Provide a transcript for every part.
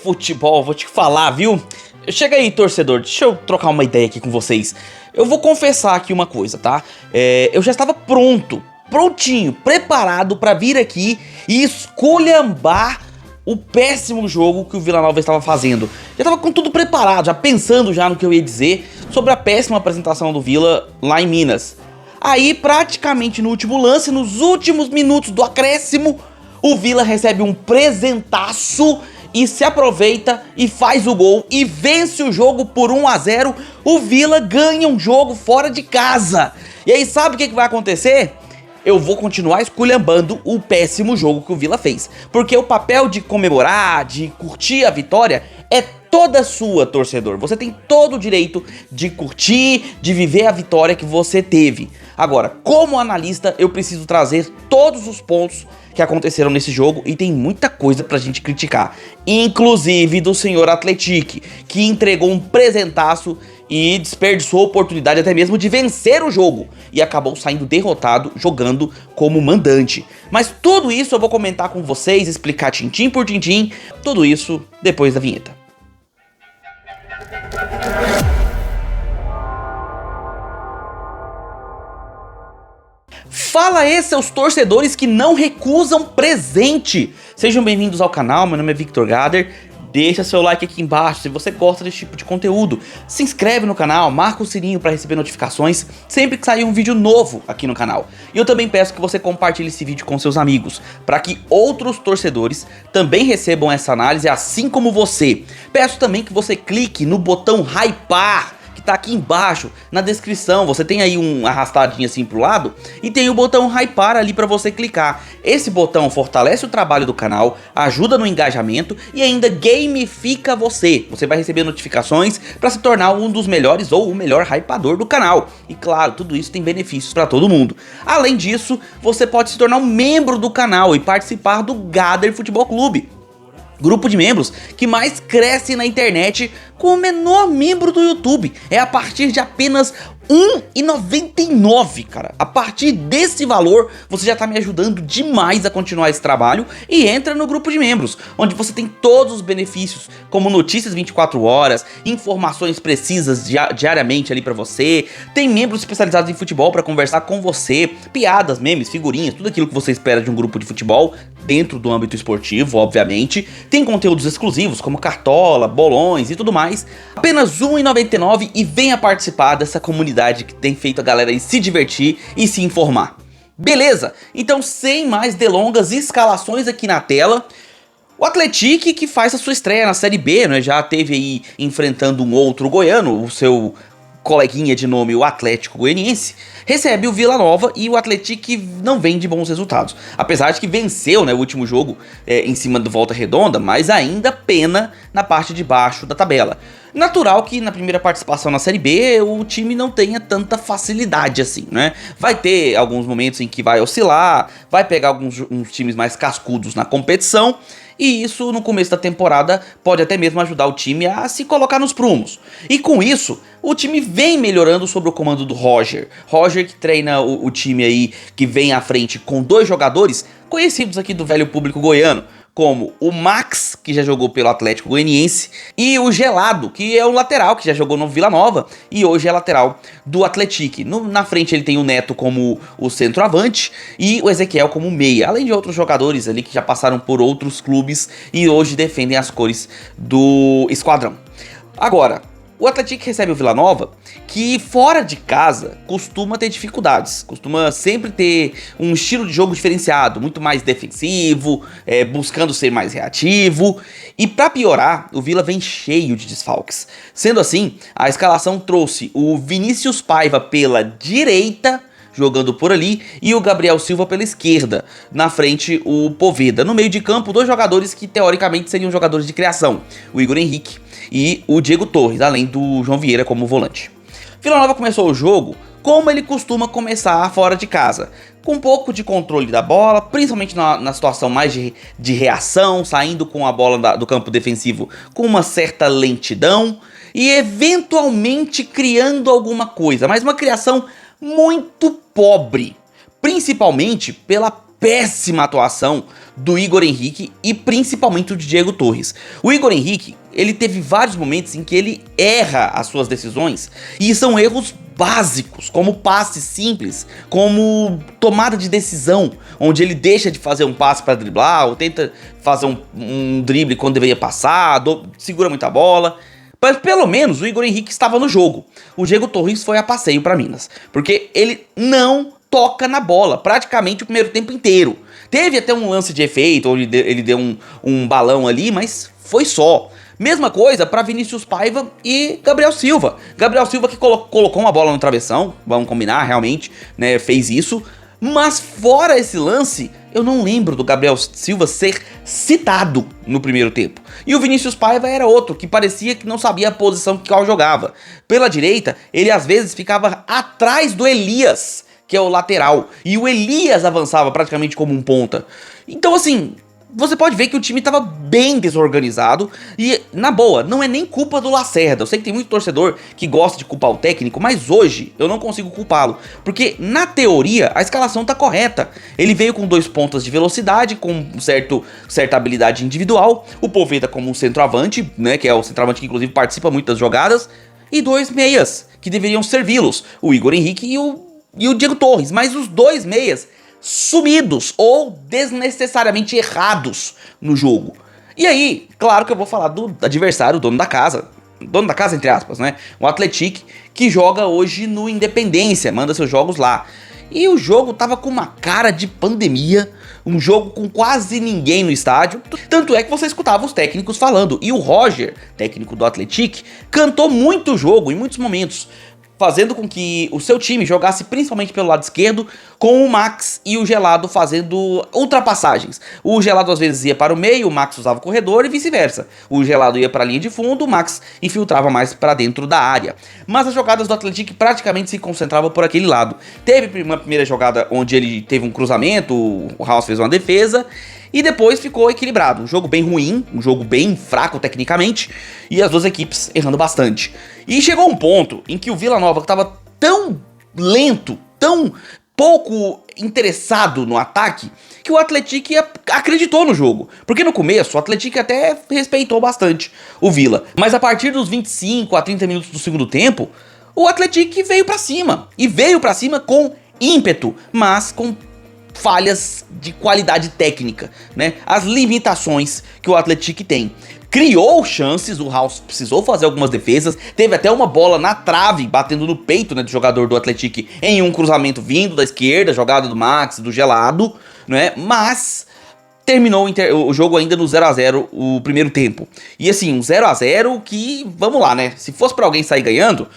Futebol, vou te falar, viu? Chega aí, torcedor, deixa eu trocar uma ideia aqui com vocês. Eu vou confessar aqui uma coisa, tá? Eu já estava prontinho, preparado pra vir aqui e esculhambar o péssimo jogo que o Vila Nova estava fazendo. Já tava com tudo preparado, já pensando já no que eu ia dizer sobre a péssima apresentação do Vila lá em Minas. Aí, praticamente no último lance, nos últimos minutos do acréscimo, o Vila recebe um presentaço e se aproveita e faz o gol e vence o jogo por 1-0. O Vila ganha um jogo fora de casa. E aí sabe o que vai acontecer? Eu vou continuar esculhambando o péssimo jogo que o Vila fez. Porque o papel de comemorar, de curtir a vitória é toda sua, torcedor. Você tem todo o direito de curtir, de viver a vitória que você teve. Agora, como analista, eu preciso trazer todos os pontos que aconteceram nesse jogo e tem muita coisa pra gente criticar. Inclusive do senhor Atlético, que entregou um presentaço e desperdiçou a oportunidade até mesmo de vencer o jogo e acabou saindo derrotado jogando como mandante. Mas tudo isso eu vou comentar com vocês, explicar tintim por tintim, tudo isso depois da vinheta. Fala aí, seus torcedores que não recusam presente! Sejam bem-vindos ao canal, meu nome é Victor Gader. Deixa seu like aqui embaixo se você gosta desse tipo de conteúdo. Se inscreve no canal, marca o sininho para receber notificações sempre que sair um vídeo novo aqui no canal. E eu também peço que você compartilhe esse vídeo com seus amigos, para que outros torcedores também recebam essa análise assim como você. Peço também que você clique no botão hypar, tá aqui embaixo na descrição. Você tem aí um arrastadinho assim pro lado e tem o botão hypar ali para você clicar. Esse botão fortalece o trabalho do canal, ajuda no engajamento e ainda gamifica você. Você vai receber notificações para se tornar um dos melhores ou o melhor hypador do canal. E claro, tudo isso tem benefícios para todo mundo. Além disso, você pode se tornar um membro do canal e participar do Gader Futebol Clube, grupo de membros que mais cresce na internet, com o menor membro do YouTube. É a partir de apenas R$1,99, cara. A partir desse valor, você já tá me ajudando demais a continuar esse trabalho. E entra no grupo de membros, onde você tem todos os benefícios, como notícias 24 horas, informações precisas diariamente ali pra você. Tem membros especializados em futebol pra conversar com você, piadas, memes, figurinhas, tudo aquilo que você espera de um grupo de futebol, dentro do âmbito esportivo, obviamente. Tem conteúdos exclusivos, como cartola, bolões e tudo mais. Apenas R$1,99 e venha participar dessa comunidade que tem feito a galera aí se divertir e se informar. Beleza? Então, sem mais delongas, escalações aqui na tela. O Atlético, que faz a sua estreia na Série B, né? Já teve aí enfrentando um outro goiano, o seu coleguinha de nome, o Atlético Goianiense, recebe o Vila Nova e o Atlético não vem de bons resultados. Apesar de que venceu, né, o último jogo em cima do Volta Redonda, mas ainda pena na parte de baixo da tabela. Natural que na primeira participação na Série B o time não tenha tanta facilidade assim, né? Vai ter alguns momentos em que vai oscilar, vai pegar uns times mais cascudos na competição, e isso no começo da temporada pode até mesmo ajudar o time a se colocar nos prumos. E com isso, o time vem melhorando sob o comando do Roger. Roger que treina o time aí, que vem à frente com dois jogadores conhecidos aqui do velho público goiano, como o Max, que já jogou pelo Atlético Goianiense, e o Gelado, que é o lateral, que já jogou no Vila Nova e hoje é lateral do Atlético. Na frente ele tem o Neto como o centroavante e o Ezequiel como meia, além de outros jogadores ali que já passaram por outros clubes e hoje defendem as cores do esquadrão. Agora, o Atlético recebe o Vila Nova, que fora de casa costuma ter dificuldades, costuma sempre ter um estilo de jogo diferenciado, muito mais defensivo, buscando ser mais reativo. E para piorar, o Vila vem cheio de desfalques. Sendo assim, a escalação trouxe o Vinícius Paiva pela direita, jogando por ali, e o Gabriel Silva pela esquerda. Na frente, o Poveda. No meio de campo, dois jogadores que teoricamente seriam jogadores de criação, o Igor Henrique e o Diego Torres, além do João Vieira como volante. Vila Nova começou o jogo como ele costuma começar fora de casa, com um pouco de controle da bola, principalmente na situação mais de reação, saindo com a bola do campo defensivo com uma certa lentidão e eventualmente criando alguma coisa, mas uma criação muito pobre, principalmente pela péssima atuação do Igor Henrique e principalmente do Diego Torres. O Igor Henrique, ele teve vários momentos em que ele erra as suas decisões, e são erros básicos, como passe simples, como tomada de decisão, onde ele deixa de fazer um passe para driblar, ou tenta fazer um drible quando deveria passar, segura muita bola. Mas pelo menos o Igor Henrique estava no jogo. O Diego Torres foi a passeio para Minas, porque ele não toca na bola praticamente o primeiro tempo inteiro. Teve até um lance de efeito, onde ele deu um balão ali, mas foi só. Mesma coisa para Vinícius Paiva e Gabriel Silva. Gabriel Silva que colocou uma bola no travessão, vamos combinar, realmente, né, fez isso. Mas fora esse lance, eu não lembro do Gabriel Silva ser citado no primeiro tempo. E o Vinícius Paiva era outro, que parecia que não sabia a posição que qual jogava. Pela direita, ele às vezes ficava atrás do Elias, que é o lateral. E o Elias avançava praticamente como um ponta. Então assim, você pode ver que o time estava bem desorganizado e, na boa, não é nem culpa do Lacerda. Eu sei que tem muito torcedor que gosta de culpar o técnico, mas hoje eu não consigo culpá-lo, porque, na teoria, a escalação tá correta. Ele veio com 2 pontas de velocidade, com certa habilidade individual, o Poveda como um centroavante, né, que é o centroavante que, inclusive, participa muito das jogadas, e 2 meias, que deveriam servi-los, o Igor Henrique e o Diego Torres, mas os 2 meias sumidos ou desnecessariamente errados no jogo. E aí, claro que eu vou falar do adversário, dono da casa entre aspas, né? O Atlético, que joga hoje no Independência, manda seus jogos lá. E o jogo tava com uma cara de pandemia, um jogo com quase ninguém no estádio, tanto é que você escutava os técnicos falando. E o Roger, técnico do Atlético, cantou muito o jogo em muitos momentos, fazendo com que o seu time jogasse principalmente pelo lado esquerdo, com o Max e o Gelado fazendo ultrapassagens. O Gelado às vezes ia para o meio, o Max usava o corredor e vice-versa. O Gelado ia para a linha de fundo, o Max infiltrava mais para dentro da área. Mas as jogadas do Atlético praticamente se concentravam por aquele lado. Teve uma primeira jogada onde ele teve um cruzamento, o House fez uma defesa, e depois ficou equilibrado. Um jogo bem ruim, um jogo bem fraco tecnicamente, e as duas equipes errando bastante. E chegou um ponto em que o Vila Nova estava tão lento, tão pouco interessado no ataque, que o Atlético acreditou no jogo. Porque no começo o Atlético até respeitou bastante o Vila. Mas a partir dos 25 a 30 minutos do segundo tempo, o Atlético veio pra cima. E veio pra cima com ímpeto, mas com falhas de qualidade técnica, né? As limitações que o Atlético tem. Criou chances, o House precisou fazer algumas defesas, teve até uma bola na trave, batendo no peito, né, do jogador do Atlético em um cruzamento vindo da esquerda, jogada do Max, do Gelado, né? Mas terminou o jogo ainda no 0 a 0 o primeiro tempo. E assim, um 0 a 0 que, vamos lá, né? Se fosse pra alguém sair ganhando,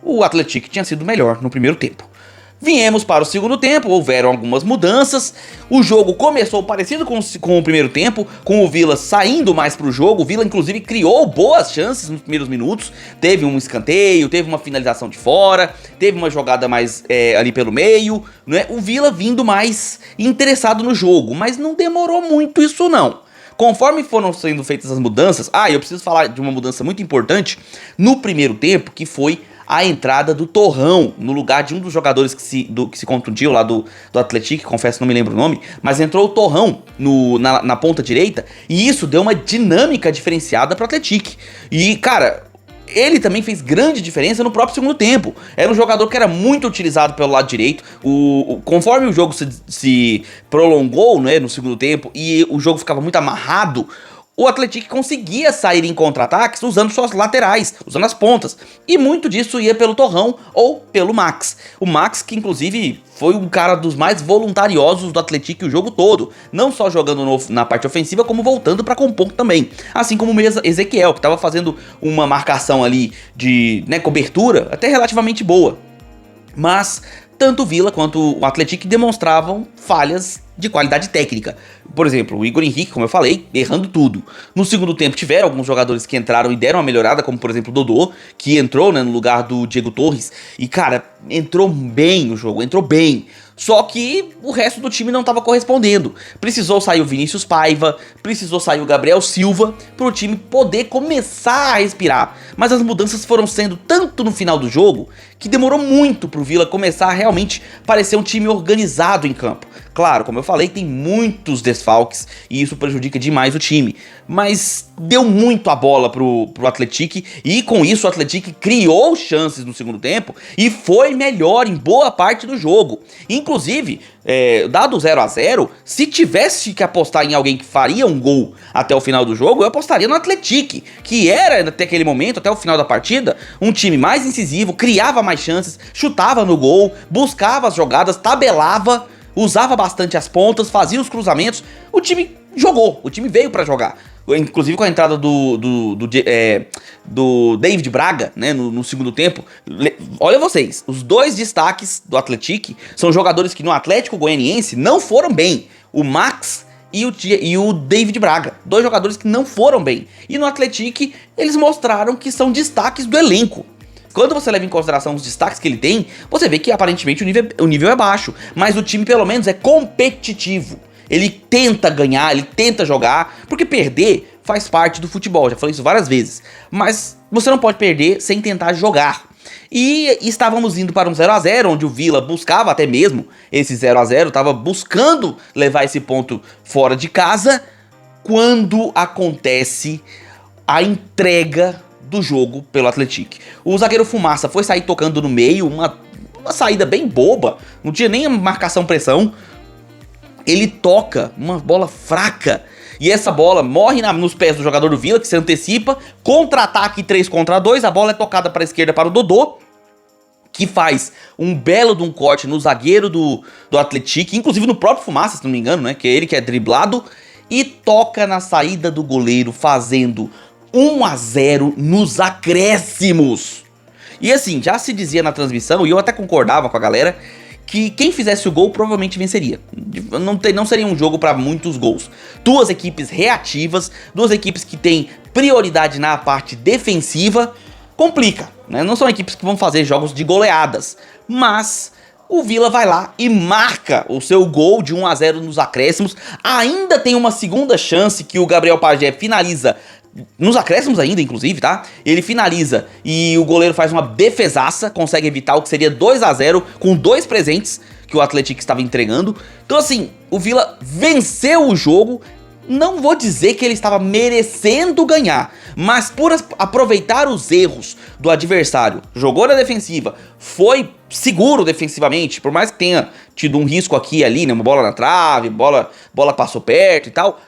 o Atlético tinha sido melhor no primeiro tempo. Viemos para o segundo tempo, houveram algumas mudanças, o jogo começou parecido com o primeiro tempo, com o Vila saindo mais para o jogo. O Vila inclusive criou boas chances nos primeiros minutos, teve um escanteio, teve uma finalização de fora, teve uma jogada mais ali pelo meio, né? O Vila vindo mais interessado no jogo, mas não demorou muito isso não. Conforme foram sendo feitas as mudanças, eu preciso falar de uma mudança muito importante no primeiro tempo, que foi a entrada do Torrão no lugar de um dos jogadores que se contundiu lá do Atlético, confesso que não me lembro o nome, mas entrou o Torrão na ponta direita, e isso deu uma dinâmica diferenciada pro Atlético. E, cara, ele também fez grande diferença no próprio segundo tempo. Era um jogador que era muito utilizado pelo lado direito. Conforme o jogo se prolongou, né, no segundo tempo, e o jogo ficava muito amarrado, o Atlético conseguia sair em contra-ataques usando suas laterais, usando as pontas. E muito disso ia pelo Torrão ou pelo Max. O Max, que inclusive foi um cara dos mais voluntariosos do Atlético o jogo todo. Não só jogando na parte ofensiva, como voltando para compor também. Assim como o Ezequiel, que estava fazendo uma marcação ali de, né, cobertura até relativamente boa. Mas tanto o Vila quanto o Atlético demonstravam falhas de qualidade técnica. Por exemplo, o Igor Henrique, como eu falei, errando tudo. No segundo tempo tiveram alguns jogadores que entraram e deram uma melhorada, como por exemplo o Dodô, que entrou, né, no lugar do Diego Torres. E cara, entrou bem no jogo, entrou bem. Só que o resto do time não estava correspondendo. Precisou sair o Vinícius Paiva, precisou sair o Gabriel Silva, para o time poder começar a respirar. Mas as mudanças foram sendo tanto no final do jogo, que demorou muito para o Vila começar a realmente parecer um time organizado em campo. Claro, como eu falei, tem muitos desfalques e isso prejudica demais o time. Mas deu muito a bola pro Atlético e com isso o Atlético criou chances no segundo tempo e foi melhor em boa parte do jogo. Inclusive, dado 0-0, se tivesse que apostar em alguém que faria um gol até o final do jogo, eu apostaria no Atlético, que era até aquele momento, até o final da partida, um time mais incisivo, criava mais chances, chutava no gol, buscava as jogadas, tabelava, usava bastante as pontas, fazia os cruzamentos. O time jogou, o time veio pra jogar. Inclusive com a entrada do David Braga, né, no segundo tempo. Olha vocês, os dois destaques do Atlético são jogadores que no Atlético Goianiense não foram bem. O Max e o David Braga, dois jogadores que não foram bem. E no Atlético eles mostraram que são destaques do elenco. Quando você leva em consideração os destaques que ele tem, você vê que aparentemente o nível é baixo, mas o time pelo menos é competitivo. Ele tenta ganhar, ele tenta jogar, porque perder faz parte do futebol, já falei isso várias vezes. Mas você não pode perder sem tentar jogar. E estávamos indo para um 0-0, onde o Villa buscava até mesmo esse 0-0, estava buscando levar esse ponto fora de casa, quando acontece a entrega do jogo pelo Atlético. O zagueiro Fumaça foi sair tocando no meio, uma saída bem boba, não tinha nem marcação-pressão. Ele toca uma bola fraca e essa bola morre nos pés do jogador do Villa, que se antecipa, contra-ataque 3 contra 2, a bola é tocada para a esquerda para o Dodô, que faz um belo de um corte no zagueiro do Atlético, inclusive no próprio Fumaça, se não me engano, né, que é ele que é driblado, e toca na saída do goleiro, fazendo 1-0 nos acréscimos. E assim, já se dizia na transmissão, e eu até concordava com a galera, que quem fizesse o gol provavelmente venceria. Não seria um jogo para muitos gols. Duas equipes reativas, duas equipes que têm prioridade na parte defensiva, complica, né? Não são equipes que vão fazer jogos de goleadas, mas o Villa vai lá e marca o seu gol de 1-0 nos acréscimos. Ainda tem uma segunda chance que o Gabriel Pagé finaliza nos acréscimos ainda, inclusive, tá? Ele finaliza e o goleiro faz uma defesaça, consegue evitar o que seria 2-0 com 2 presentes que o Atlético estava entregando. Então assim, o Villa venceu o jogo. Não vou dizer que ele estava merecendo ganhar, mas por aproveitar os erros do adversário, jogou na defensiva, foi seguro defensivamente, por mais que tenha tido um risco aqui e ali, né, uma bola na trave, bola passou perto e tal,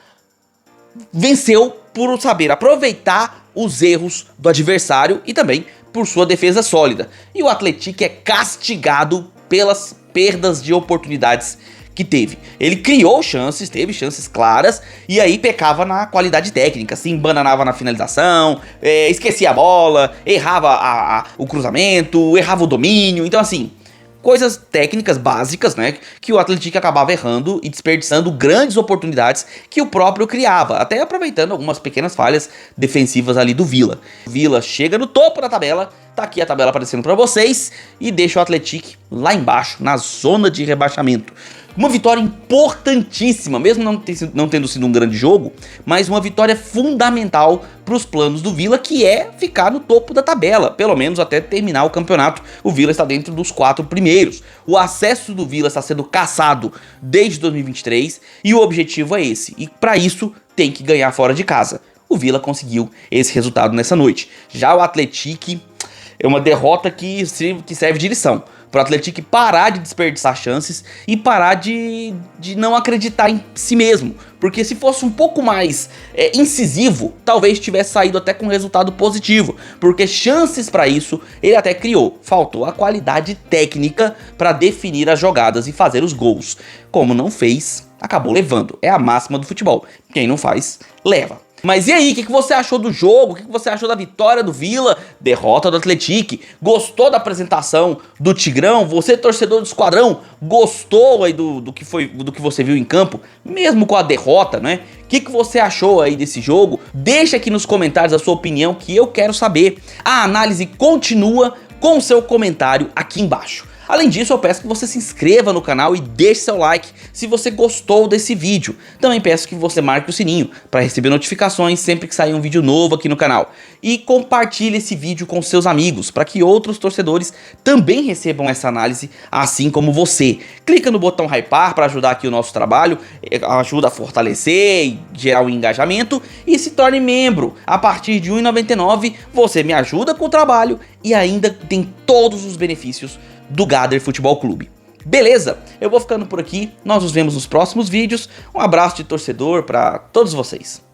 venceu por saber aproveitar os erros do adversário e também por sua defesa sólida. E o Atlético é castigado pelas perdas de oportunidades que teve. Ele criou chances, teve chances claras, e aí pecava na qualidade técnica, se embananava na finalização, esquecia a bola, errava o cruzamento, errava o domínio. Então assim, coisas técnicas básicas, né, que o Atlético acabava errando e desperdiçando grandes oportunidades que o próprio criava, até aproveitando algumas pequenas falhas defensivas ali do Villa. O Villa chega no topo da tabela, tá aqui a tabela aparecendo para vocês, e deixa o Atlético lá embaixo, na zona de rebaixamento. Uma vitória importantíssima, mesmo não tendo sido um grande jogo, mas uma vitória fundamental para os planos do Villa, que é ficar no topo da tabela, pelo menos até terminar o campeonato. O Villa está dentro dos 4 primeiros. O acesso do Villa está sendo caçado desde 2023 e o objetivo é esse. E para isso tem que ganhar fora de casa. O Villa conseguiu esse resultado nessa noite. Já o Atlético é uma derrota que serve de lição para o Atlético parar de desperdiçar chances e parar de não acreditar em si mesmo. Porque se fosse um pouco mais incisivo, talvez tivesse saído até com resultado positivo. Porque chances para isso ele até criou. Faltou a qualidade técnica para definir as jogadas e fazer os gols. Como não fez, acabou levando. É a máxima do futebol. Quem não faz, leva. Mas e aí, o que você achou do jogo? O que você achou da vitória do Villa? Derrota do Atlético? Gostou da apresentação do Tigrão? Você, torcedor do Esquadrão, gostou aí do que você viu em campo? Mesmo com a derrota, né? O que você achou aí desse jogo? Deixa aqui nos comentários a sua opinião, que eu quero saber. A análise continua com o seu comentário aqui embaixo. Além disso, eu peço que você se inscreva no canal e deixe seu like se você gostou desse vídeo. Também peço que você marque o sininho para receber notificações sempre que sair um vídeo novo aqui no canal. E compartilhe esse vídeo com seus amigos para que outros torcedores também recebam essa análise assim como você. Clica no botão hypar para ajudar aqui o nosso trabalho, ajuda a fortalecer e gerar um engajamento, e se torne membro. A partir de R$ 1,99 você me ajuda com o trabalho e ainda tem todos os benefícios do Gather Futebol Clube. Beleza? Eu vou ficando por aqui, nós nos vemos nos próximos vídeos. Um abraço de torcedor para todos vocês.